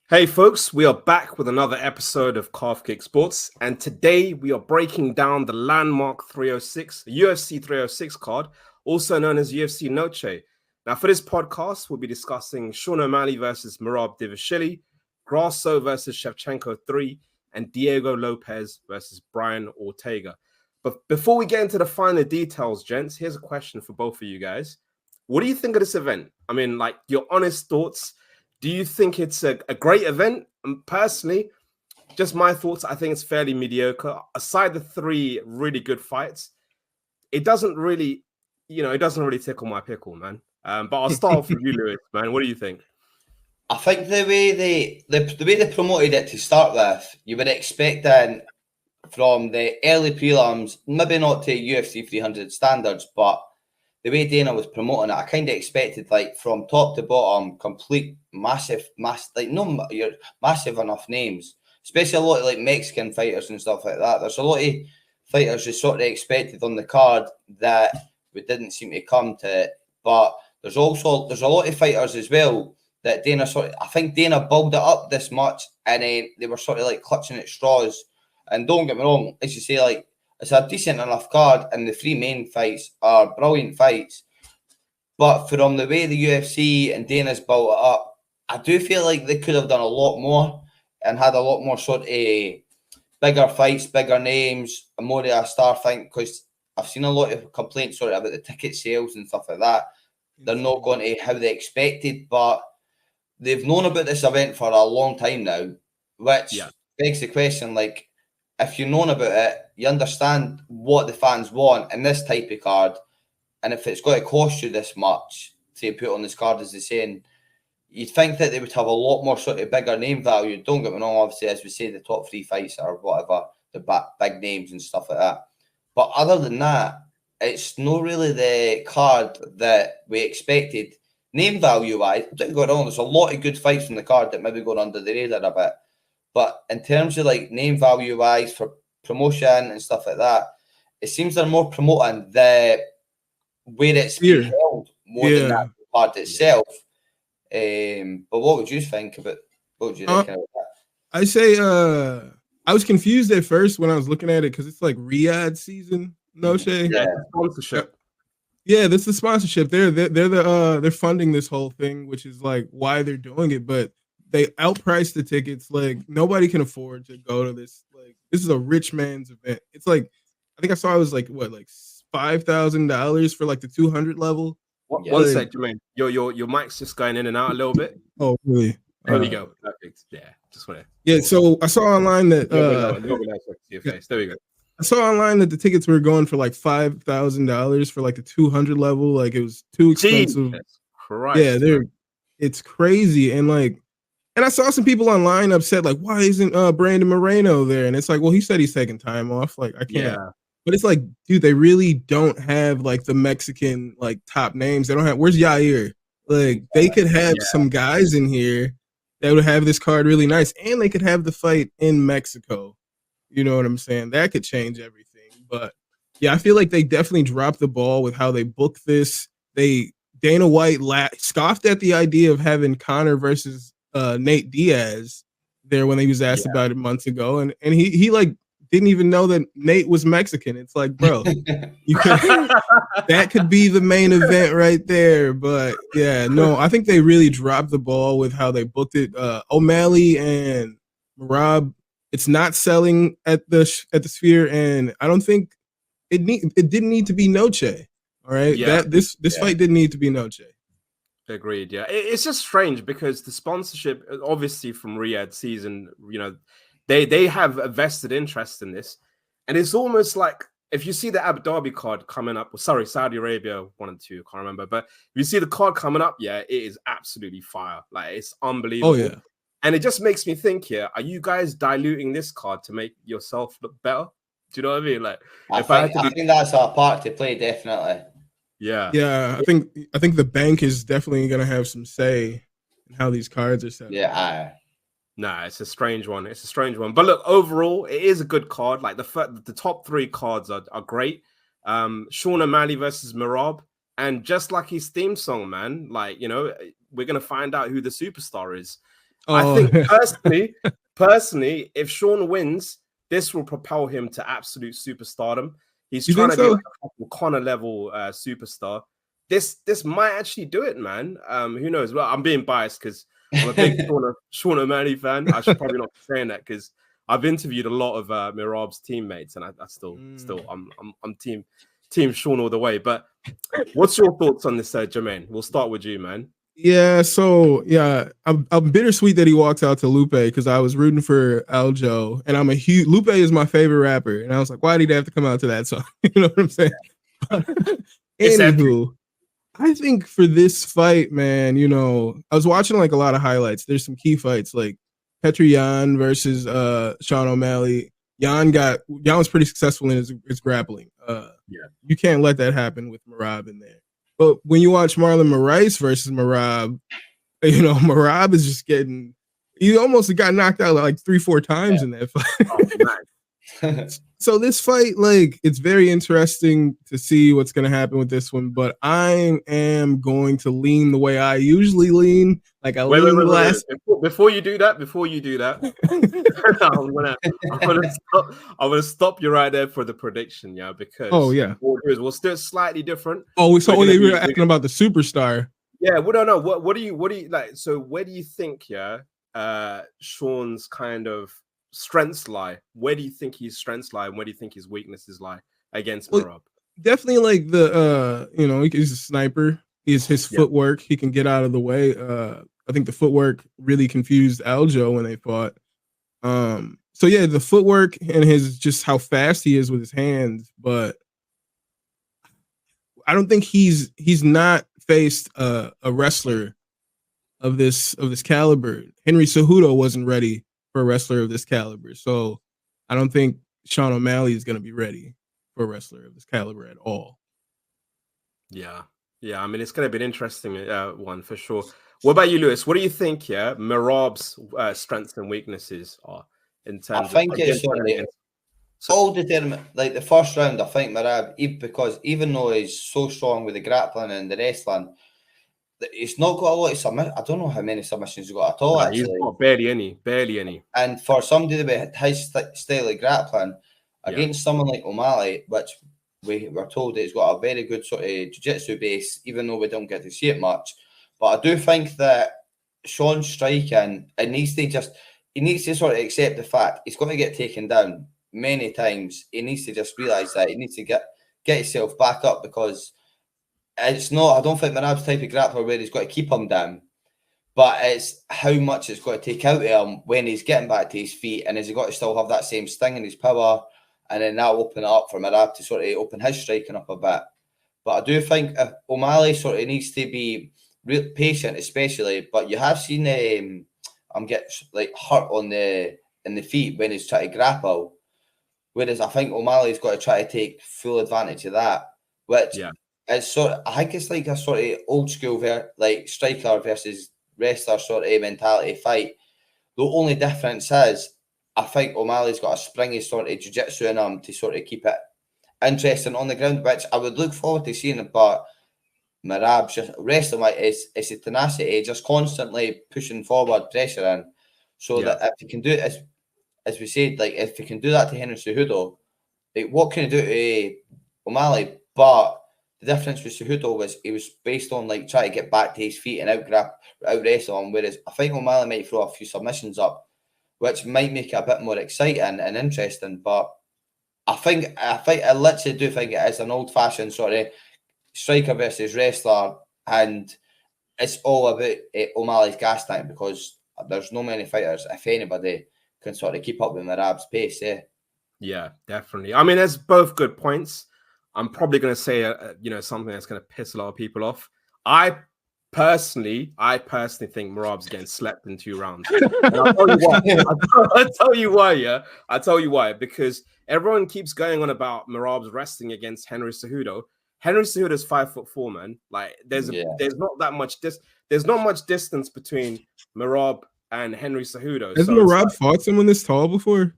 Hey folks, we are back with another episode of Calf Kick Sports, and today we are breaking down the landmark 306, UFC 306 card, also known as UFC Noche. Now for this podcast, we'll be discussing Sean O'Malley versus Merab Dvalishvili, Grasso versus Shevchenko 3, and Diego Lopez versus Brian Ortega. But before we get into the finer details, gents, here's a question for both of you guys. What do you think of this event? I mean, like, your honest thoughts. Do you think it's a great event? Personally, just my thoughts, I think it's fairly mediocre. Aside the three really good fights, it doesn't really tickle my pickle, man. But I'll start off with you, Lewis, man. What do you think? I think the way they promoted it to start with, you would expect then from the early prelims, maybe not to UFC 300 standards, but the way Dana was promoting it, I kind of expected, like, from top to bottom, complete massive enough names, especially a lot of like Mexican fighters and stuff like that. There's a lot of fighters you sort of expected on the card that we didn't seem to come to, but there's a lot of fighters as well that I think Dana built it up this much, and they were sort of like clutching at straws. And don't get me wrong, as you say, like, it's a decent enough card, and the three main fights are brilliant fights. But from the way the UFC and Dana's built it up, I do feel like they could have done a lot more and had a lot more sort of bigger fights, bigger names, and more of a star thing. Because I've seen a lot of complaints sort of about the ticket sales and stuff like that. They're not going to how they expected, but they've known about this event for a long time now, which begs the question, like, if you've known about it, you understand what the fans want in this type of card. And if it's going to cost you this much to put on this card, as they're saying, you'd think that they would have a lot more sort of bigger name value. Don't get me wrong, obviously, as we say, the top three fights or whatever, the big names and stuff like that. But other than that, it's not really the card that we expected. Name value-wise, don't get me wrong, there's a lot of good fights from the card that maybe going under the radar a bit. But in terms of like name value-wise for promotion and stuff like that, it seems they're more promoting the where it's being held more than that card itself. But what would you think about? What would you think about that? I say I was confused at first when I was looking at it because it's like Riyadh season, Noche. Yeah, sponsorship. Yeah, that's the sponsorship. They're funding this whole thing, which is like why they're doing it, but they outpriced the tickets. Like, nobody can afford to go to this. Like, this is a rich man's event. It's like, I think I saw it was like what, like $5,000 for like the 200 level. One sec, Jermaine. Your mic's just going in and out a little bit. Oh, really? There we go. Perfect. Yeah, just want to. Yeah. So I saw online that there we go. I saw online that the tickets were going for like $5,000 for like the 200 level. Like, it was too expensive. Yeah, it's crazy. And like, and I saw some people online upset, like, why isn't Brandon Moreno there? And it's like, well, he said he's taking time off. Like, I can't. Yeah. But it's like, dude, they really don't have like the Mexican like top names. They don't have. Where's Yair? Like, they could have some guys in here that would have this card really nice, and they could have the fight in Mexico. You know what I'm saying? That could change everything. But yeah, I feel like they definitely dropped the ball with how they booked this. Dana White scoffed at the idea of having Conor versus Nate Diaz there when he was asked about it months ago, and he like didn't even know that Nate was Mexican. It's like, bro, that could be the main event right there. But yeah, no, I think they really dropped the ball with how they booked it. O'Malley and Merab, it's not selling at the Sphere, and I don't think it didn't need to be Noche. All right, this fight didn't need to be Noche. Agreed. Yeah, it's just strange because the sponsorship, obviously from Riyadh season, you know, they have a vested interest in this, and it's almost like if you see the Abu Dhabi card coming up, Saudi Arabia 1 and 2, I can't remember, but if you see the card coming up, it is absolutely fire. Like, it's unbelievable. Oh yeah, and it just makes me think here: are you guys diluting this card to make yourself look better? Do you know what I mean? Like, I think that's our part to play, definitely. Yeah. I think the bank is definitely gonna have some say in how these cards are set. Yeah. Nah, it's a strange one. But look, overall, it is a good card. Like, the top three cards are great. Sean O'Malley versus Merab, and just like his theme song, man. Like, you know, we're gonna find out who the superstar is. I think personally, if Sean wins, this will propel him to absolute superstardom. He's trying to be like a Conor level superstar. This might actually do it, man. Who knows? Well, I'm being biased because I'm a big Sean O'Malley fan. I should probably not be saying that because I've interviewed a lot of Merab's teammates, and I still I'm team Sean all the way. But what's your thoughts on this, Jermaine? We'll start with you, man. Yeah, so I'm bittersweet that he walked out to Lupe because I was rooting for Aljo, and I'm a huge Lupe is my favorite rapper, and I was like, why did he have to come out to that song? You know what I'm saying? Anywho, I think for this fight, man, you know, I was watching like a lot of highlights. There's some key fights like Petr Yan versus Sean O'Malley. Yan was pretty successful in his grappling. You can't let that happen with Merab in there. But when you watch Marlon Moraes versus Merab, you know, Merab is just he almost got knocked out like 3-4 times in that fight. So this fight, like, it's very interesting to see what's going to happen with this one. But I am going to lean the way I usually lean. Like wait. Before you do that, I'm gonna stop you right there for the prediction, because we'll still slightly different. Oh, so we were asking about the superstar. Yeah, we don't know. What do you like? So where do you think, Sean's kind of strengths lie? Where do you think his strengths lie, and where do you think his weaknesses lie against Merab? Definitely like the he's a sniper. His footwork, he can get out of the way. I think the footwork really confused Aljo when they fought. So yeah, the footwork and his just how fast he is with his hands, but I don't think he's not faced a wrestler of this caliber. Henry Cejudo wasn't ready for a wrestler of this caliber, so I don't think Sean O'Malley is going to be ready for a wrestler of this caliber at all. Yeah, I mean, it's going to be an interesting one for sure. What about you, Lewis? What do you think, Merab's strengths and weaknesses are in terms I think it's all determined. Like the first round, I think Merab, because even though he's so strong with the grappling and the wrestling, he's not got a lot of submissions. I don't know how many submissions he's got at all, actually. He's got barely any. And for somebody with his style of grappling, against someone like O'Malley, which we were told that he's got a very good sort of jiu-jitsu base, even though we don't get to see it much. But I do think that Sean's striking, he needs to sort of accept the fact he's going to get taken down many times. He needs to just realise that. He needs to get himself back up, because it's not, I don't think Merab's type of grappler where he's got to keep him down, but it's how much it's got to take out of him when he's getting back to his feet, and has he got to still have that same sting in his power, and then that'll open it up for Merab to sort of open his striking up a bit. But I do think O'Malley sort of needs to be real patient, especially. But you have seen him get like hurt in the feet when he's trying to grapple, whereas I think O'Malley's got to try to take full advantage of that, which is sort of, I think it's like a sort of old school like striker versus wrestler sort of mentality fight. The only difference is, I think O'Malley's got a springy sort of jiu-jitsu in him to sort of keep it interesting on the ground, which I would look forward to seeing. But Merab's just wrestling like it's a tenacity, just constantly pushing forward, pressuring. So that if you can do it, as we said, like if you can do that to Henry Cejudo, like what can you do to O'Malley? But the difference with Cejudo was he was based on like trying to get back to his feet and out wrestle him, whereas I think O'Malley might throw a few submissions up, which might make it a bit more exciting and interesting. But I literally do think it is an old-fashioned sort of striker versus wrestler, and it's all about O'Malley's gas tank, because there's no many fighters, if anybody, can sort of keep up with Merab's pace. Yeah, definitely. I mean, there's both good points. I'm probably going to say, something that's going to piss a lot of people off. I personally think Merab's getting slept in 2 rounds. And I'll tell you why. I'll tell you why. Because everyone keeps going on about Merab's wrestling against Henry Cejudo. Henry Cejudo's 5'4", man. Like there's not that much there's not much distance between Merab and Henry Cejudo. Has Merab fought someone this tall before?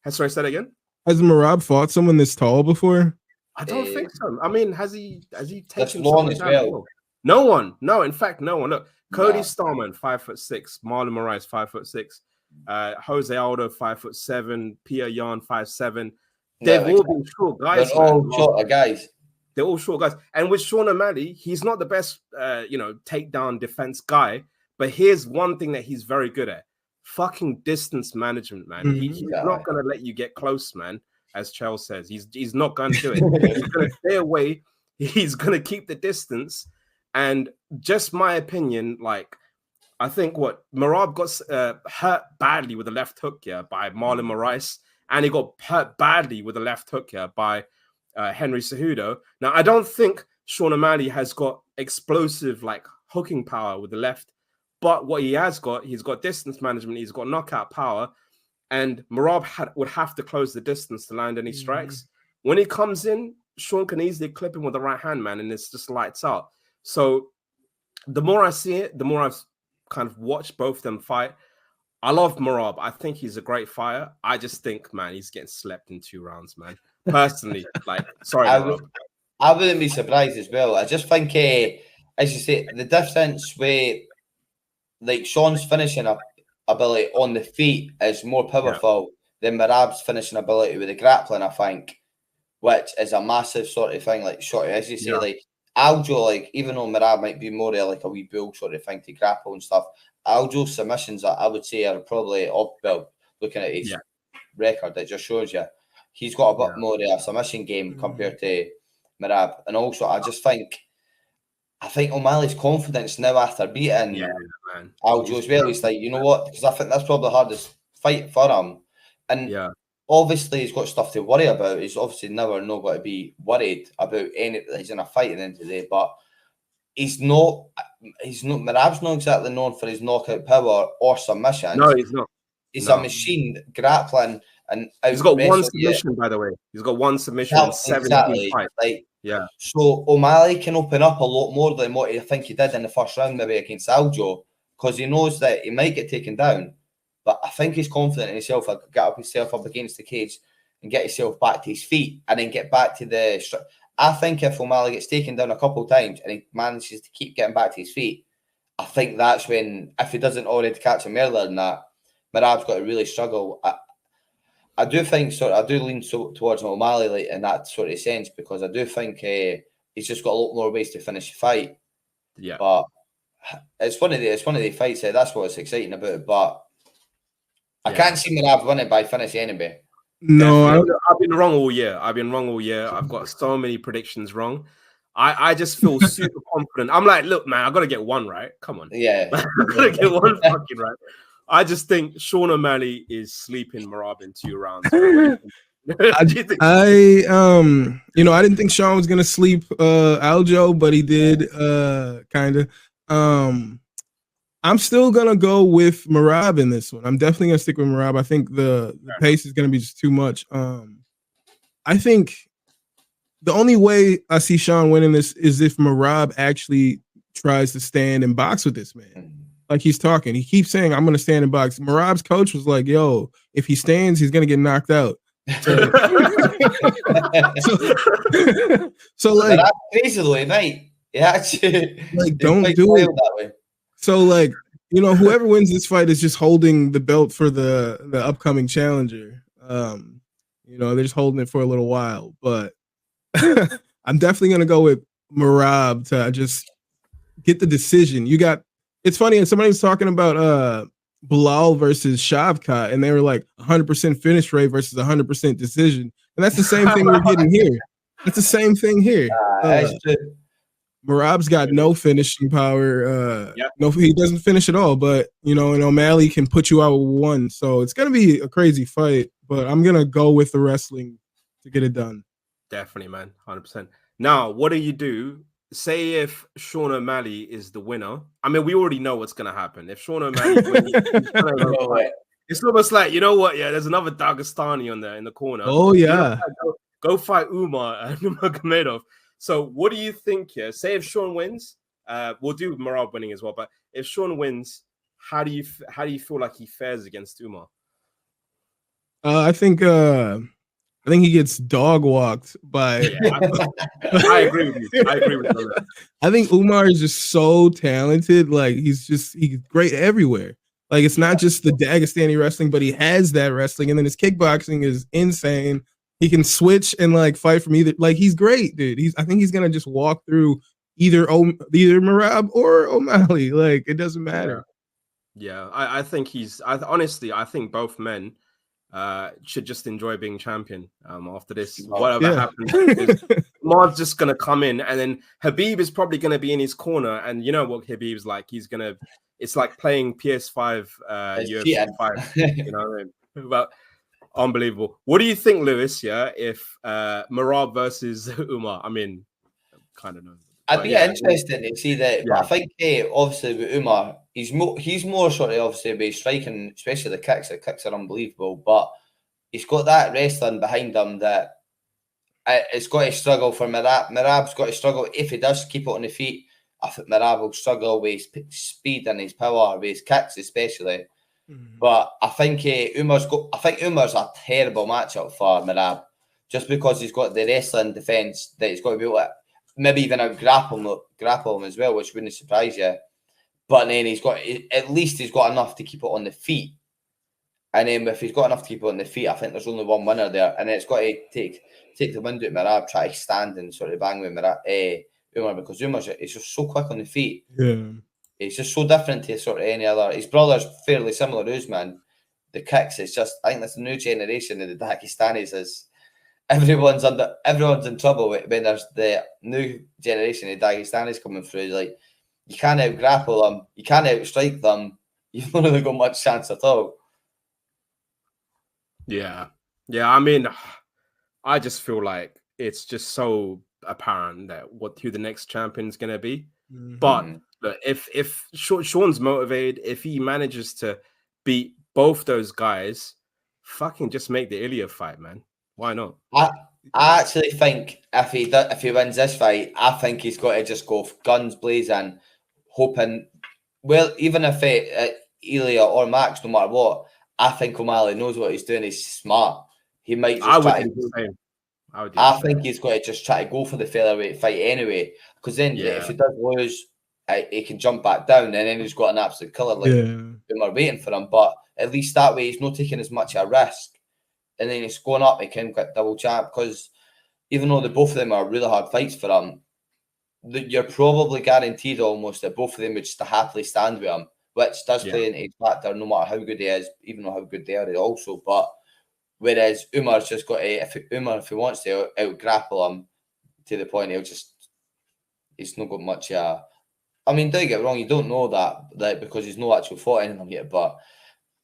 Sorry, say that again? Has Merab fought someone this tall before? I don't think so. I mean, has he taken long as well? No one. No, in fact, no one. Look, Cody Starman, 5'6", Marlon Moraes, 5'6", Jose Aldo, 5'7", Pierre Yan, 5'7". They've all been short guys. They're all short guys. They're all short guys. And with Sean O'Malley, he's not the best, takedown defense guy. But here's one thing that he's very good at: fucking distance management, man. He's not gonna let you get close, man. As Chell says, he's not gonna do it. He's gonna stay away. He's gonna keep the distance. And just my opinion, like, I think Merab got hurt badly with a left hook here by Marlon Moraes, and he got hurt badly with a left hook here by Henry Cejudo. Now, I don't think Sean O'Malley has got explosive like hooking power with the left, but what he has got, he's got distance management, he's got knockout power, and Merab would have to close the distance to land any strikes. When he comes in, Sean can easily clip him with the right hand, man, and it's just lights out. So the more I see it, the more I've kind of watched both of them fight. I love Merab. I think he's a great fighter. I just think, man, he's getting slept in 2 rounds, man. Personally, like, sorry, Merab. I wouldn't be surprised as well. I just think, as you say, the difference with like Sean's finishing ability on the feet is more powerful than Merab's finishing ability with the grappling, I think, which is a massive sort of thing. Like, short, as you say, like Aljo, like, even though Merab might be more like a wee bull sort of thing to grapple and stuff, Aljo's submissions, I would say, are probably looking at his record, it just shows you he's got a bit more a submission game compared to Merab. And also, I think O'Malley's confidence now after beating Aljo as well, he's like, you know what? Because I think that's probably the hardest fight for him. And obviously, he's got stuff to worry about. He's obviously never not got to be worried about anything. He's in a fight at the end of the day, but he's not. Merab's not exactly known for his knockout power or submission. No, he's not. He's a machine grappling, and he's got one submission, by the way. He's got one submission in 17 fights. So O'Malley can open up a lot more than what I think he did in the first round, maybe against Aljo, because he knows that he might get taken down. But I think he's confident in himself. Get himself up against the cage and get himself back to his feet, and then get back to the. I think if O'Malley gets taken down a couple of times and he manages to keep getting back to his feet, I think that's when, if he doesn't already catch him earlier than that, Merab's got to really struggle. I do think I do lean towards O'Malley like, in that sort of sense, because I do think he's just got a lot more ways to finish the fight. Yeah, but it's one of the fights. That's what's exciting about it. But I can't see Merab winning by finish anyway. No, I've been wrong all year. I've got so many predictions wrong. I just feel super confident. I'm like, look, man, I got to get one right. Come on. Yeah. I got to get one fucking right. I just think Sean O'Malley is sleeping Merab in 2 rounds. I didn't think Sean was going to sleep Aljo, but he did kind of. I'm still going to go with Merab in this one. I'm definitely going to stick with Merab. I think the pace is going to be just too much. I think the only way I see Sean winning this is if Merab actually tries to stand and box with this man. Like he's talking. He keeps saying, I'm going to stand and box. Merab's coach was like, yo, if he stands, he's going to get knocked out. So like, that's crazy the way, mate. Yeah, actually, like, don't do it that way. So, like, whoever wins this fight is just holding the belt for the upcoming challenger. They're just holding it for a little while. But I'm definitely going to go with Merab to just get the decision. It's funny, and somebody was talking about Bilal versus Shavkat, and they were like 100% finish rate versus 100% decision. And that's the same thing we're getting here. That's the same thing here. Merab's got no finishing power. No, he doesn't finish at all. But and O'Malley can put you out with one. So it's gonna be a crazy fight. But I'm gonna go with the wrestling to get it done. Definitely, man, 100%. Now, what do you do? Say if Sean O'Malley is the winner. I mean, we already know what's gonna happen. If Sean O'Malley wins, it's almost like, you know what? Yeah, there's another Dagestani on there in the corner. Oh yeah, go fight Umar and Nurmagomedov. So what do you think here? Say if Sean wins, we'll do Merab winning as well. But if Sean wins, how do you feel like he fares against Umar? I think I think he gets dog walked by. Yeah, I agree with you. I agree with you. I think Umar is just so talented. Like he's great everywhere. Like it's not just the Dagestani wrestling, but he has that wrestling, and then his kickboxing is insane. He can switch and like fight from either. Like he's great, dude. I think he's gonna just walk through either Merab or O'Malley. Like it doesn't matter. Yeah, I think honestly, I think both men should just enjoy being champion after this. Whatever happens, Mar's just gonna come in, and then Habib is probably gonna be in his corner. And you know what Habib's like? It's like playing PS5, UFC 5. You know what I mean? But unbelievable. What do you think, Lewis? Yeah, if Merab versus Umar? I mean, kind of know. I'd be interested to see that. Yeah. But I think, obviously, with Umar, he's more sort of obviously by striking, especially the kicks. The kicks are unbelievable, but he's got that wrestling behind him that it's got to struggle for Merab. Merab's got to struggle if he does keep it on the feet. I think Merab will struggle with his speed and his power, with his kicks especially. Mm-hmm. But I think Umar's a terrible matchup for Merab, just because he's got the wrestling defense that he's got to be able to maybe even out grapple him as well, which wouldn't surprise you. But then he's got enough to keep it on the feet. And then if he's got enough to keep it on the feet, I think there's only one winner there. And then it's got to take the wind out of Merab, try to stand and sort of bang with Umar, because Umar's just so quick on the feet. Yeah. It's just so different to sort of any other. His brother's fairly similar to Usman. The kicks, it's just, I think that's the new generation of the Dagestanis is everyone's in trouble when there's the new generation of Dagestanis coming through. Like, you can't out grapple them, you can't outstrike them, you've not really got much chance at all. Yeah. I mean, I just feel like it's just so apparent that who the next champion's gonna be. Mm-hmm. But if Sean's motivated, if he manages to beat both those guys, fucking just make the Ilya fight, man. Why not? I actually think if he wins this fight, I think he's got to just go guns blazing, hoping. Well, even if Ilya or Max, no matter what, I think O'Malley knows what he's doing. He's smart. He might just try to. I think he's got to just try to go for the featherweight fight anyway, because then if he does lose, he can jump back down, and then he's got an absolute killer like Umar waiting for him. But at least that way, he's not taking as much a risk. And then he's going up, he can get double champ, because even though both of them are really hard fights for him, you're probably guaranteed almost that both of them would just happily stand with him, which does play into his factor no matter how good he is, even though how good they are also. But whereas Umar's just got to, if he wants to out grapple him to the point, he's not got much. I mean, don't get me wrong, you don't know that because he's no actual fought anything yet, but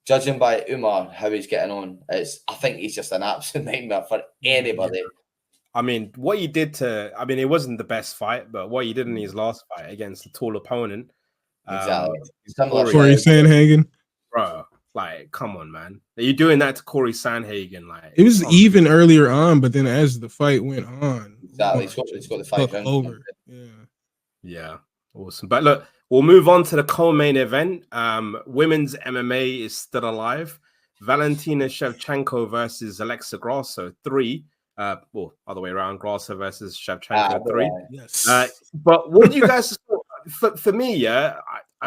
judging by Umar, how he's getting on, I think he's just an absolute nightmare for anybody. I mean, what he did it wasn't the best fight, but what he did in his last fight against a tall opponent. Exactly. Corey Sandhagen. Bro, like, come on, man. Are you doing that to Corey Sandhagen? Like, it was even earlier on, but then as the fight went on. Exactly. It's got the fight over. Yeah. Awesome. But look, we'll move on to the co-main event. Women's MMA is still alive. Valentina Shevchenko versus Alexa Grasso 3. Other way around. Grasso versus Shevchenko 3. Yes. But what do you guys for me? I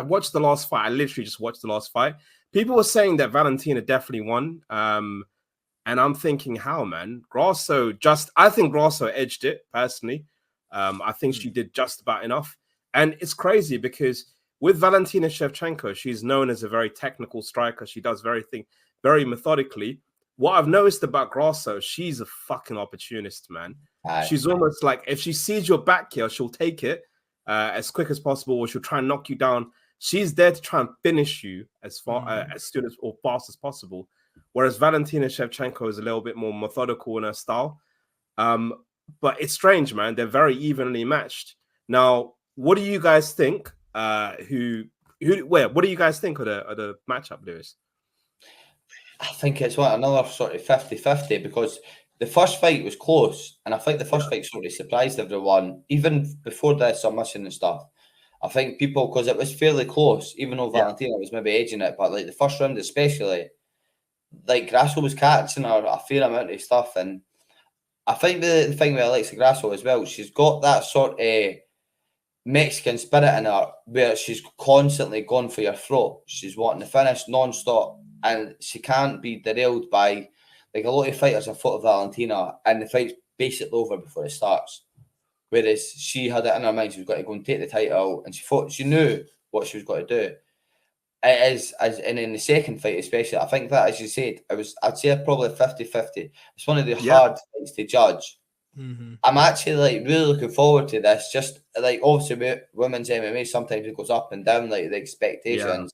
watched the last fight. I literally just watched the last fight. People were saying that Valentina definitely won. And I'm thinking, how, man? I think Grasso edged it personally. I think she did just about enough. And it's crazy because with Valentina Shevchenko, she's known as a very technical striker. She does everything very methodically. What I've noticed about Grasso, she's a fucking opportunist, man. She's almost like, if she sees your back here, she'll take it as quick as possible, or she'll try and knock you down. She's there to try and finish you as soon as or fast as possible. Whereas Valentina Shevchenko is a little bit more methodical in her style. But it's strange, man. They're very evenly matched. Now, what do you guys think? What do you guys think of the matchup, Lewis? I think it's another sort of 50-50, because the first fight was close, and I think the first fight sort of surprised everyone, even before the submission and stuff. I think people, because it was fairly close, even though Valentina was maybe edging it, but like the first round especially, like Grasso was catching her a fair amount of stuff, and I think the thing with Alexa Grasso as well, she's got that sort of Mexican spirit in her where she's constantly going for your throat. She's wanting to finish non-stop, and she can't be derailed by, like, a lot of fighters have fought Valentina and the fight's basically over before it starts. Whereas she had it in her mind she was going to go and take the title, and she knew what she was going to do. It is, and in the second fight especially, I think that, as you said, I'd say probably 50-50. It's one of the hard fights to judge. Mm-hmm. I'm actually like really looking forward to this. Just like, obviously with women's MMA, sometimes it goes up and down, like the expectations.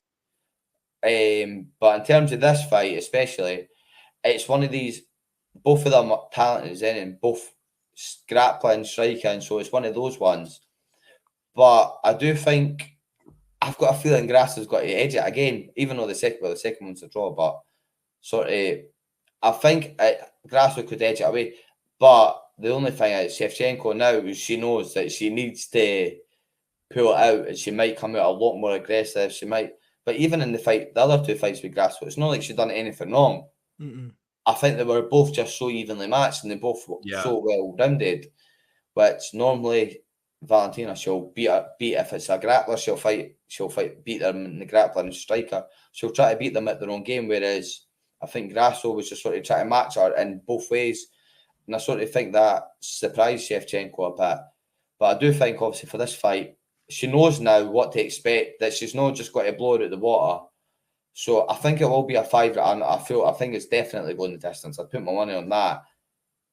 But in terms of this fight especially, it's one of these, both of them are talented and both grappling, striking, so it's one of those ones. But I do think, I've got a feeling Grasso's got to edge it again, even though the second one's a draw. But sort of, I think Grasso could edge it away. But the only thing is, Shevchenko now is she knows that she needs to pull it out, and she might come out a lot more aggressive. She might, but even in the fight, the other two fights with Grasso, it's not like she'd done anything wrong. Mm-mm. I think they were both just so evenly matched, and they both so well rounded. Which normally Valentina, she'll beat if it's a grappler, beat them in the grappler and striker. She'll try to beat them at their own game, whereas I think Grasso was just sort of trying to match her in both ways. And I sort of think that surprised Shevchenko a bit. But I do think, obviously, for this fight, she knows now what to expect, that she's not just got to blow it out the water. So I think it will be a favourite, and I think it's definitely going the distance. I'd put my money on that.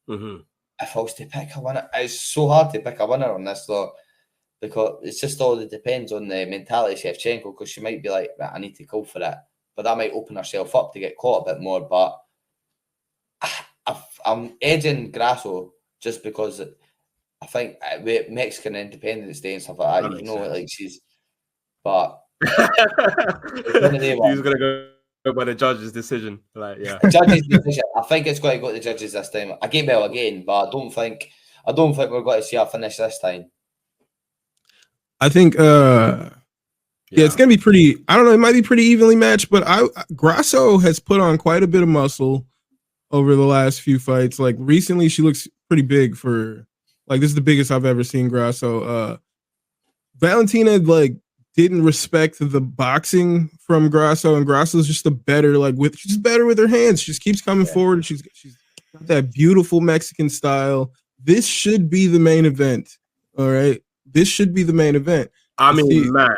Mm-hmm. If I was to pick a winner, it's so hard to pick a winner on this, though, because it's just all that depends on the mentality of Shevchenko, because she might be like, right, I need to go for it. But that might open herself up to get caught a bit more. But I'm edging Grasso just because I think with Mexican Independence Day and stuff like that, you know, like she's, but he's gonna go by the judge's decision. Like, yeah, judge's decision. I think it's going to go to the judges this time. I get well again, but I don't think we're going to see her finish this time. I think, it's gonna be pretty. I don't know. It might be pretty evenly matched, but Grasso has put on quite a bit of muscle over the last few fights. Like recently, she looks pretty big for, like, this is the biggest I've ever seen Grasso. Valentina like didn't respect the boxing from Grasso, and Grasso's just she's better with her hands. She just keeps coming forward. She's got that beautiful Mexican style. This should be the main event. All right, this should be the main event. I mean, man,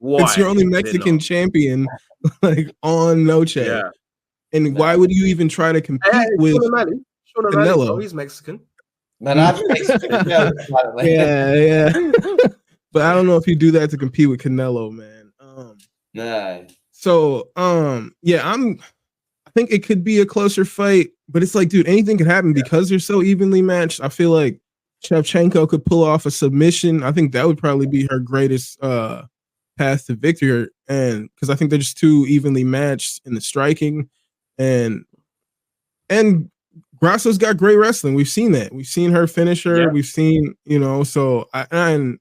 why? It's your only Mexican champion, like, on Noche. Yeah. And why would you even try to compete with Canelo? He's Mexican. Man, I'm Mexican. Yeah. But I don't know if you do that to compete with Canelo, man. No. So, I think it could be a closer fight, but it's like, dude, anything could happen because they're so evenly matched. I feel like Shevchenko could pull off a submission. I think that would probably be her greatest path to victory, and because I think they're just too evenly matched in the striking, and Grasso's got great wrestling. We've seen that. We've seen her finish her. Yeah. We've seen, and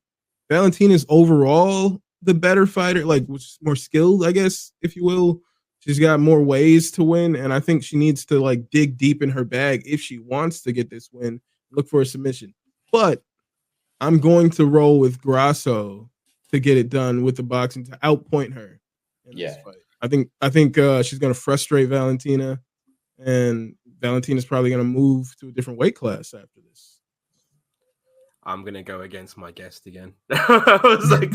Valentina's overall the better fighter, like, more skilled, I guess, if you will. She's got more ways to win, and I think she needs to, like, dig deep in her bag if she wants to get this win. Look for a submission. But I'm going to roll with Grasso to get it done with the boxing, to outpoint her in this fight. I think she's going to frustrate Valentina, and Valentina's probably going to move to a different weight class after this. I'm going to go against my guest again. I was like,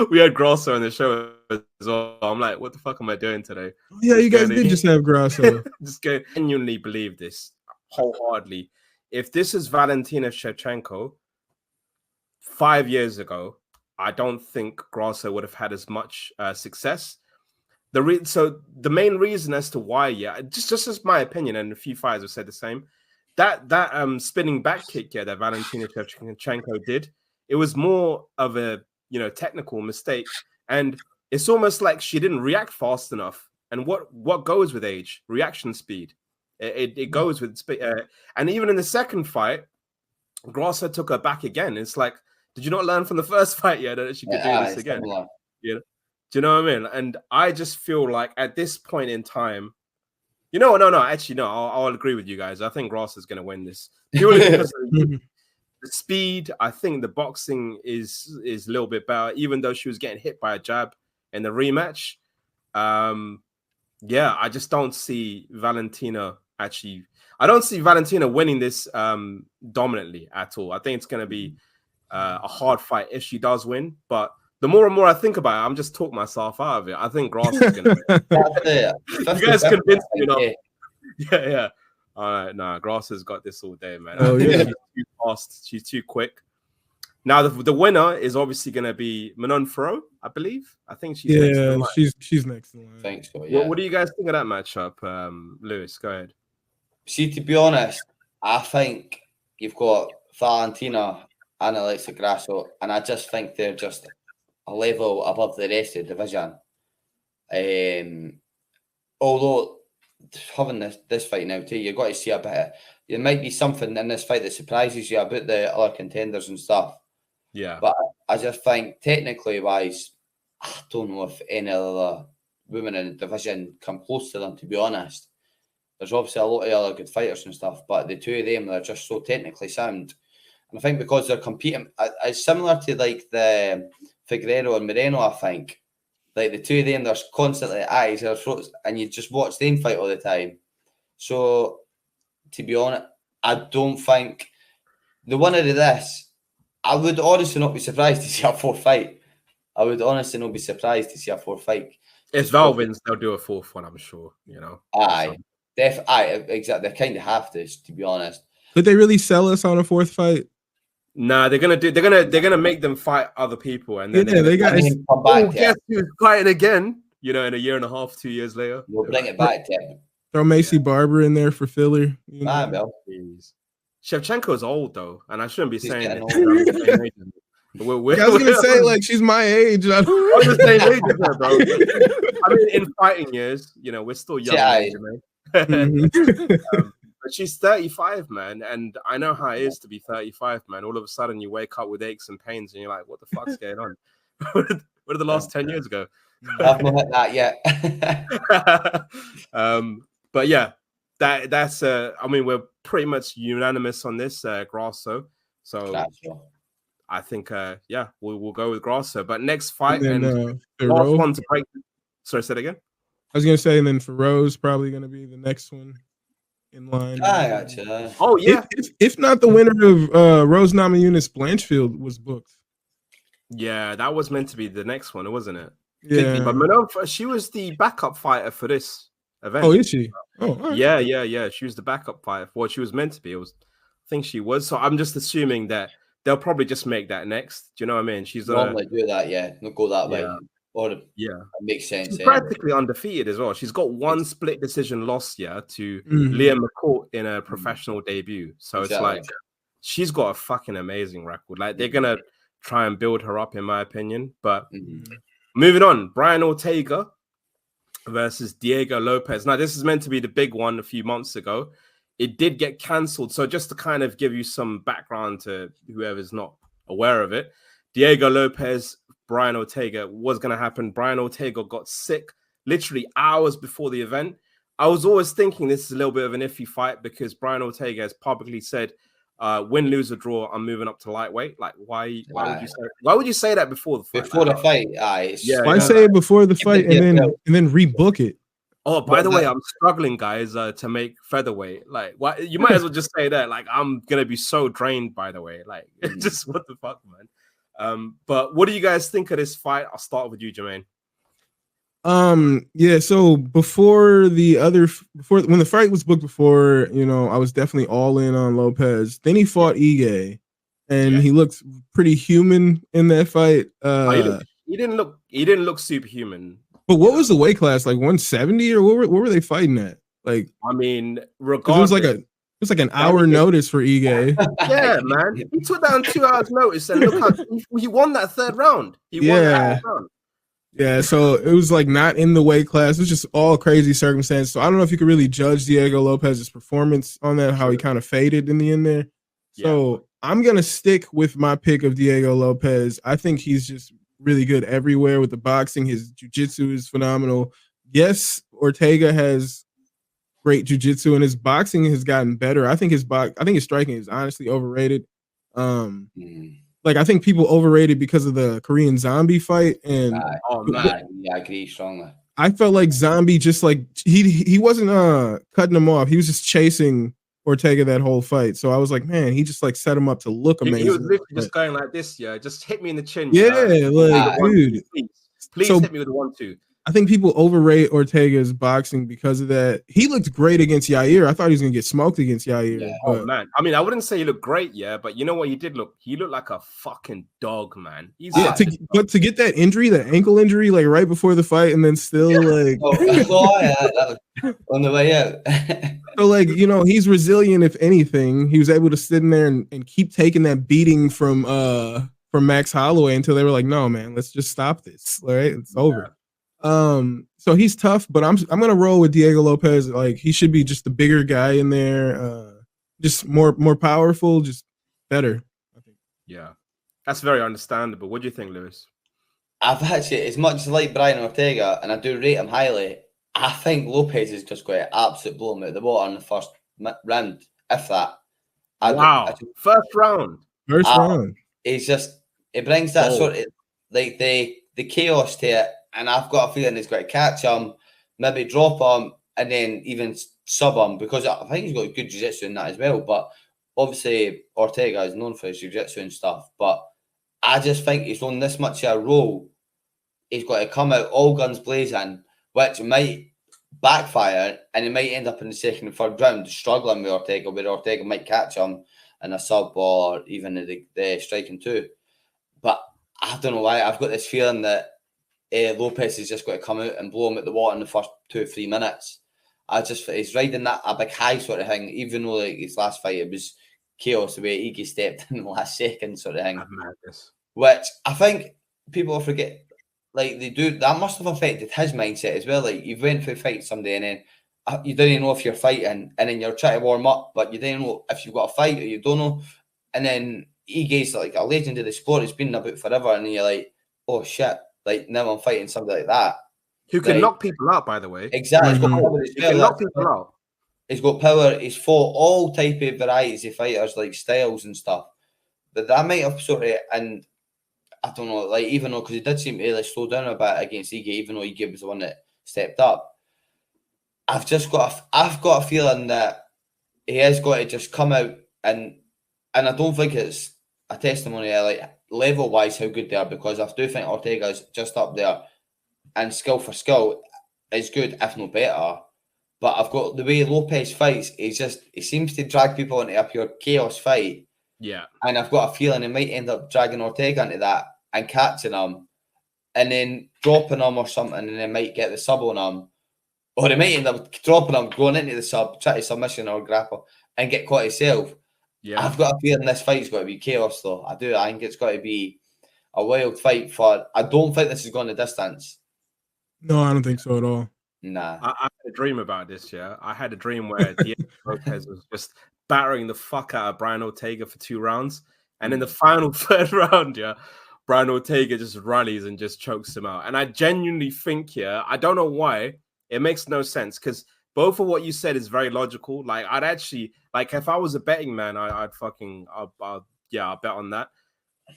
we had Grasso on the show as well. I'm like, what the fuck am I doing today? Yeah, you guys did just have Grasso. Just genuinely believe this wholeheartedly. If this is Valentina Shevchenko 5 years ago, I don't think Grasso would have had as much success. So the main reason as to why, just as my opinion, and a few fighters have said the same, that spinning back kick that Valentina Shevchenko did, it was more of a technical mistake, and it's almost like she didn't react fast enough. And what goes with age? Reaction speed. It goes with speed. And even in the second fight, Grasso took her back again. It's like, did you not learn from the first fight yet that she could do this again? Do you know what I mean? And I just feel like at this point in time, No. Actually, no. I'll agree with you guys. I think Grass is going to win this purely because of the speed. I think the boxing is a little bit better, even though she was getting hit by a jab in the rematch. Yeah, I just don't see Valentina actually. I don't see Valentina winning this dominantly at all. I think it's going to be a hard fight if she does win. But the more and more I think about it, I'm just talking myself out of it. I think Grass is going to win. You guys convinced me. Yeah. All right, Grass has got this all day, man. Oh, yeah. She's too fast. She's too quick. Now the winner is obviously going to be Manon Farrow, I believe. I think she's next in line. she's next in line. Thanks, so, yeah. What do you guys think of that matchup, Lewis? Go ahead. See, to be honest, I think you've got Valentina and Alexa Grasso, and I just think they're just a level above the rest of the division. Although having this fight now too, you've got to see a bit. There might be something in this fight that surprises you about the other contenders and stuff. Yeah, but I just think technically wise, I don't know if any other women in the division come close to them. To be honest, there's obviously a lot of other good fighters and stuff, but the two of them, they're just so technically sound. And I think because they're competing, it's similar to like the Figueiredo and Moreno. I think like the two of them, there's constantly eyes, and you just watch them fight all the time. So to be honest, I don't think the winner of this, I would honestly not be surprised to see a fourth fight. I would honestly not be surprised to see a fourth fight. If Val wins, they'll do a fourth one, I'm sure. Exactly. They kind of have to be honest. Could they really sell us on a fourth fight? Nah, they're gonna make them fight other people, and then they got to come back. Guess who's fighting again? In a year and a half, 2 years later, we'll bring it back to him. Throw Macy Barber in there for filler. Shevchenko's old though, and I shouldn't be saying it. I was gonna say like she's my age. I'm the same age as her, bro. I mean, in fighting years, we're still young. But she's 35, man, and I know how it is to be 35, man. All of a sudden, you wake up with aches and pains, and you're like, "What the fuck's going on? Where did the last 10 years go?" I've not hit that yet. But yeah, that's. I mean, we're pretty much unanimous on this, Grasso. So I think, we'll go with Grasso. But next fight and last one to break. Sorry, say it again. I was gonna say, and then Farrow's probably gonna be the next one in line. Oh yeah. If not the winner of Rose Namajunas Blanchfield was booked. Yeah, that was meant to be the next one, wasn't it? Yeah. But Manon, she was the backup fighter for this event. Oh, is she? Oh, right. Yeah. She was the backup fighter for what she was meant to be. I think she was. So I'm just assuming that they'll probably just make that next. Do you know what I mean? She's normally do that, yeah. Not go that way. Or it makes sense. She's practically undefeated as well. She's got one split decision loss to Liam McCourt in a professional debut. So it's like she's got a fucking amazing record. Like they're gonna try and build her up, in my opinion. But moving on, Brian Ortega versus Diego Lopez. Now, this is meant to be the big one a few months ago. It did get cancelled. So just to kind of give you some background to whoever's not aware of it, Diego Lopez, Brian Ortega was going to happen. Brian Ortega got sick literally hours before the event. I was always thinking this is a little bit of an iffy fight because Brian Ortega has publicly said, win, lose, or draw, I'm moving up to lightweight. Like, why would you say that before the fight? Before the fight, why say it before the fight and then rebook it? Oh, by the way, I'm struggling, guys, to make featherweight. Like, you might as well just say that. Like, I'm gonna be so drained. By the way, like, just what the fuck, man. But what do you guys think of this fight? I'll start with you, Jermaine. So before when the fight was booked before, I was definitely all in on Lopez. Then he fought Ige, and he looked pretty human in that fight. He didn't look superhuman. But what was the weight class? Like 170 or what were they fighting at? Like, I mean, regardless, it was like an hour notice for Ige. Yeah, man. He took down 2 hours notice, and look how he won that third round. He won that third round. Yeah, so it was like not in the weight class. It was just all crazy circumstances. So I don't know if you could really judge Diego Lopez's performance on that, how he kind of faded in the end there. So I'm going to stick with my pick of Diego Lopez. I think he's just really good everywhere with the boxing. His jiu-jitsu is phenomenal. Yes, Ortega has great jiu-jitsu, and his boxing has gotten better. I think his striking is honestly overrated. Like I think people overrated because of the Korean Zombie fight, and I agree strongly. I felt like Zombie just like he wasn't cutting him off. He was just chasing Ortega that whole fight. So I was like, man, he just like set him up to look amazing. He was literally just going like this, just hit me in the chin. Yeah, dude. Please hit me with the 1-2. I think people overrate Ortega's boxing because of that. He looked great against Yair. I thought he was gonna get smoked against Yair. Yeah. Oh man, I mean, I wouldn't say he looked great, but you know what? He looked like a fucking dog, man. But to get that injury, that ankle injury, like right before the fight, and then still like on the way out. So like, you know, he's resilient. If anything, he was able to sit in there and keep taking that beating from Max Holloway until they were like, no, man, let's just stop this. All right, it's over. So he's tough, but I'm gonna roll with Diego Lopez. Like he should be just the bigger guy in there, just more powerful, just better. I think. Yeah, that's very understandable. What do you think, Lewis? I've actually, as much as I like Brian Ortega, and I do rate him highly, I think Lopez is just going to absolutely blow him out of the water in the first round, if that. First round. He's just, it brings that sort of like the chaos to it. And I've got a feeling he's going to catch him, maybe drop him, and then even sub him, because I think he's got good jiu-jitsu in that as well. But obviously, Ortega is known for his jiu-jitsu and stuff. But I just think he's on this much of a roll. He's got to come out all guns blazing, which might backfire, and he might end up in the second and third round struggling with Ortega, where Ortega might catch him in a sub or even the striking too. But I don't know why. I've got this feeling that Lopez is just going to come out and blow him at the water in the first 2 or 3 minutes. He's riding that a big high sort of thing, even though like his last fight it was chaos the way Iggy stepped in the last second sort of thing. Which I think people forget, like they do, that must have affected his mindset as well. Like you've went for a fight someday and then you don't even know if you're fighting, and then you're trying to warm up, but you don't know if you've got a fight or you don't know. And then Iggy's like a legend of the sport, he's been about forever, and then you're like, oh shit. Like now I'm fighting somebody like that. Who can knock people out, by the way. Exactly. He's got power as well. He can knock people out. He's got power. He's fought all type of varieties of fighters, like styles and stuff. But that might have sort of, and I don't know, like even though, because he did seem to really slow down a bit against Ige, even though Ige was the one that stepped up. I've got a feeling that he has got to just come out and I don't think it's a testimony like level wise how good they are, because I do think Ortega's just up there and skill for skill is good, if not better. But I've got the way Lopez fights, he seems to drag people into a pure chaos fight. Yeah. And I've got a feeling he might end up dragging Ortega into that and catching him and then dropping him or something, and then might get the sub on him. Or he might end up dropping him, going into the sub, try to submission or grapple and get caught himself. Yeah. I've got a feeling this fight's got to be chaos, though. I do. I think it's got to be a wild fight for. I don't think this is going the distance. No, I don't think so at all. Nah. I had a dream about this, I had a dream where Diego Lopez was just battering the fuck out of Brian Ortega for 2 rounds. And in the final third round, Brian Ortega just rallies and just chokes him out. And I genuinely think, I don't know why, it makes no sense, because both of what you said is very logical. Like, I'd actually, like, if I was a betting man, I'd bet on that.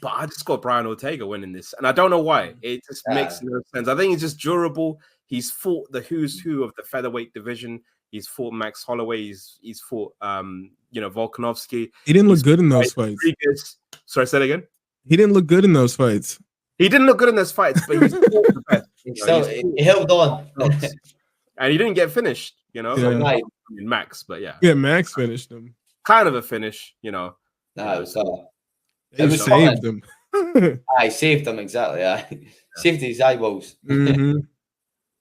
But I just got Brian Ortega winning this. And I don't know why. It just makes no sense. I think he's just durable. He's fought the who's who of the featherweight division. He's fought Max Holloway. He's fought, Volkanovski. He didn't look good in those fights. Sorry, say that again? He didn't look good in those fights. He didn't look good in those fights, but he's fought the best. He held on. And he didn't get finished, Yeah. Max, but Yeah, Max finished him. Kind of a finish, No, it was saved him. I saved him, exactly. Saved his eyeballs. Mm-hmm.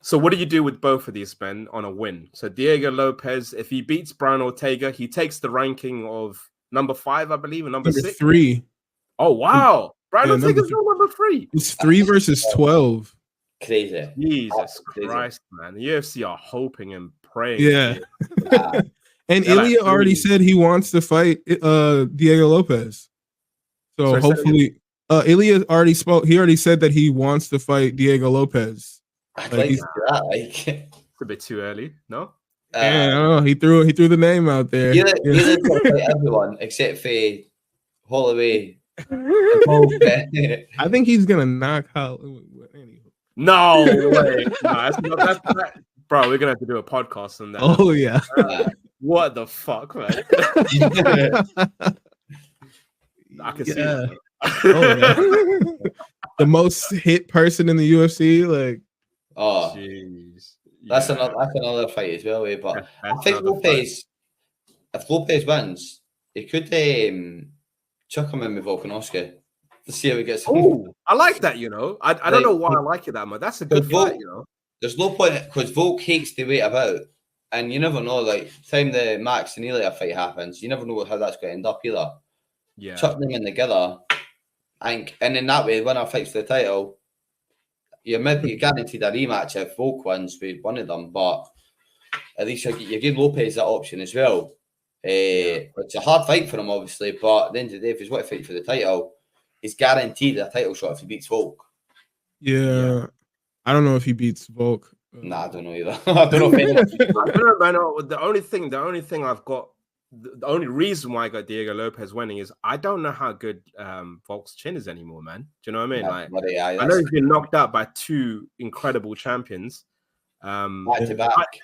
So what do you do with both of these men on a win? So Diego Lopez, if he beats Brian Ortega, he takes the ranking of number 5, I believe, and number 6. 3. Oh, wow. Brian Ortega's number 3. It's 3 versus 12. Crazy. Jesus Christ, man. The UFC are hoping and praying. Yeah. And Ilya already said he wants to fight Diego Lopez. So hopefully, Ilya already spoke. He already said that he wants to fight Diego Lopez. I'd like to do that. It's a bit too early, no? He threw the name out there. He's going to fight everyone except for Holloway. I think he's gonna knock out. No way. No, that's bro, we're gonna have to do a podcast on that. Oh yeah. What the fuck, man? I can see that. Oh, yeah. The most hit person in the UFC, like. Oh, jeez. That's another fight as well. But I think Lopez, if Lopez wins, he could chuck him in with Volkanovski to see how he gets. Oh, I like that. I don't know why I like it that much. That's a good fight. There's no point because Volk hates to wait about, and you never know. Like time the Max and Elia fight happens, you never know how that's going to end up either. Yeah, chuck them in together, and in that way, when I fights for the title, you're guaranteed a rematch if Volk wins with one of them. But at least you give Lopez that option as well. It's a hard fight for him, obviously, but at the end of the day, if he's want to fight for the title, he's guaranteed a title shot if he beats Volk. Yeah. I don't know if he beats Volk. Nah, I don't know either. I don't know if anyone. I don't know, man. The only thing I've got, the only reason why I got Diego Lopez winning is I don't know how good Volk's chin is anymore, man. Do you know what I mean? I know he's been knocked out by two incredible champions. Back to back.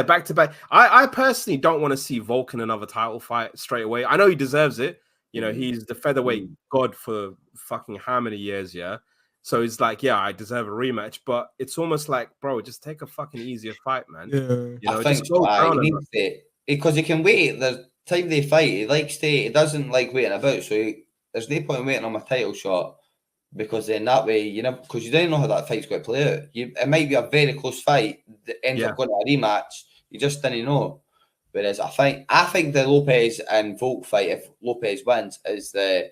Back to back. I personally don't want to see Volk in another title fight straight away. I know he deserves it. He's the featherweight god for fucking how many years, yeah? So it's like, I deserve a rematch, but it's almost like, bro, just take a fucking easier fight, man. Yeah. I think because he can wait. The time they fight, he doesn't like waiting about. So there's no point in waiting on a title shot because then that way, because you don't know how that fight's going to play out. It might be a very close fight that ends up going to a rematch. You just didn't know. Whereas I think the Lopez and Volk fight, if Lopez wins, is the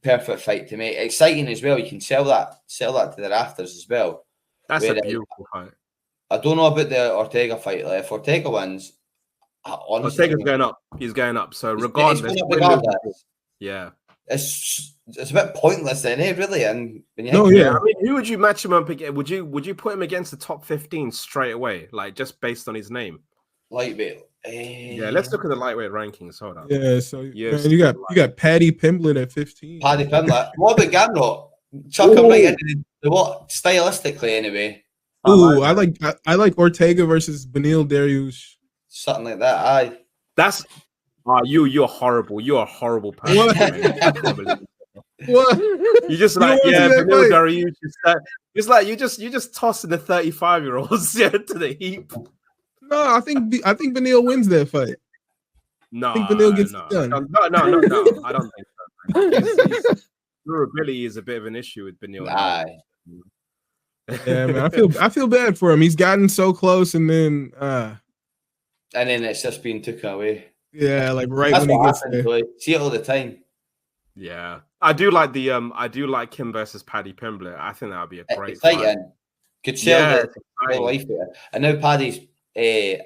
perfect fight to make. Exciting as well. You can sell that to the rafters as well. That's a beautiful fight. I don't know about the Ortega fight. Like, if Ortega wins, honestly, Ortega's going up. He's going up. So regardless, yeah, it's a bit pointless then, really. And I mean, who would you match him up against? Would you put him against the top 15 straight away, like just based on his name? Lightweight. Let's look at the lightweight rankings. Hold on. Yeah, so man, you got Paddy Pimblett at 15. Paddy Pimblett. What about Gamrot? Chuck him right into the what? Stylistically, anyway. Ooh, I like Ortega versus Beneil Dariush. Something like that. Aye. That's you're horrible. You're a horrible person. What? You just like Beneil Dariush. It's like you just tossing the 35-year-olds to the heap. No, I think Beneil wins that fight. No, I think Beneil gets it done. No. I don't think so. His durability is a bit of an issue with Beneil. Aye. Yeah, man. I feel bad for him. He's gotten so close, and then it's just been taken away. Yeah, like right That's when he gets happens, there. See it all the time. Yeah, I do like him versus Paddy Pimblett. I think that would be a great fight. Could sell the life there. And now Paddy's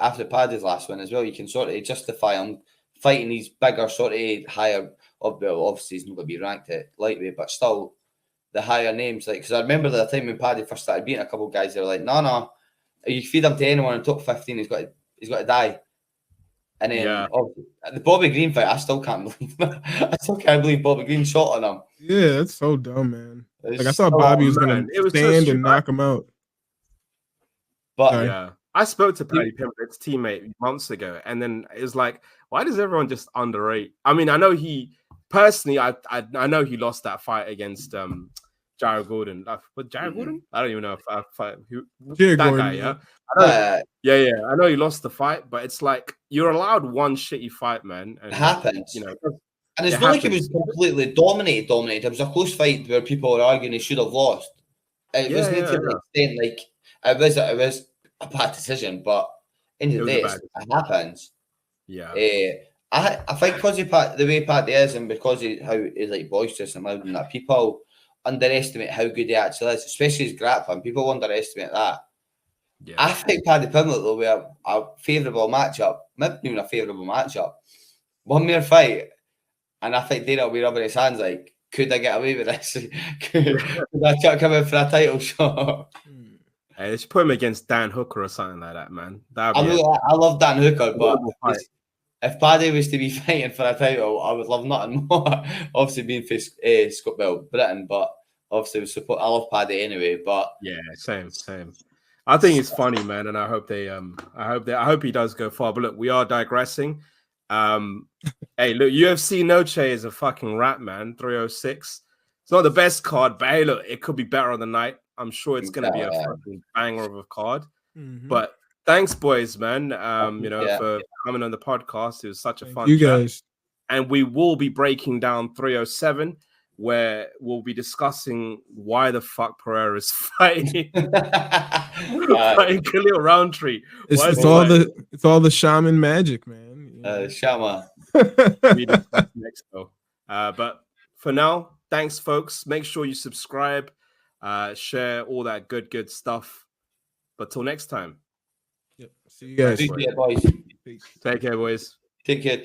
after Paddy's last one as well. You can sort of justify him fighting these bigger, sort of higher. Well, obviously he's not going to be ranked at lightweight, but still the higher names. Like, because I remember the time when Paddy first started beating a couple of guys, they were like, no, you feed him to anyone in top 15, he's got to die. And then the Bobby Green fight, I still can't believe Bobby Green shot on him. Yeah, that's so dumb, man. Like I thought Bobby was gonna stand and knock him out. But I spoke to Paddy Pimblett's teammate months ago, and then it was like, why does everyone just underrate? I mean, I know he personally, I know he lost that fight against Jared Gordon. What Jared Gordon? I don't even know if I fight that Gordon, guy. Yeah. I know he lost the fight, but it's like you're allowed one shitty fight, man. And, it happens, And it's not like it was completely dominated. It was a close fight where people were arguing he should have lost. It wasn't to the extent like it was a bad decision, but in the day, it happens. Yeah. I think because the way Paddy is, and because how he's like boisterous and loud and that, people underestimate how good he actually is, especially his grappling. People underestimate that. Yeah. I think Paddy Pimblett though with a favourable matchup, maybe even a favourable matchup, one more fight, and I think Dana will be rubbing his hands like, could I get away with this? could I chuck him in for a title shot? Hey, they should put him against Dan Hooker or something like that, man. I love Dan Hooker, but if Paddy was to be fighting for a title, I would love nothing more. Obviously, being for Britain, but obviously I love Paddy anyway. But yeah, same. I think it's funny, man, and I hope I hope he does go far. But look, we are digressing. Hey, look, UFC Noche is a fucking rap, man. 306. It's not the best card, but hey, look, it could be better on the night. I'm sure it's going to be a fucking banger of a card. Mm-hmm. But thanks, boys, man. For coming on the podcast. It was such a fun chat. Guys. And we will be breaking down 307, where we'll be discussing why the fuck Pereira is fighting Khalil Roundtree. It's all the shaman magic, man. Shaman. Next though. But for now, thanks, folks. Make sure you subscribe, share all that good stuff. But till next time. Yep. See you guys. Take care, boys. Take care, boys. Take care.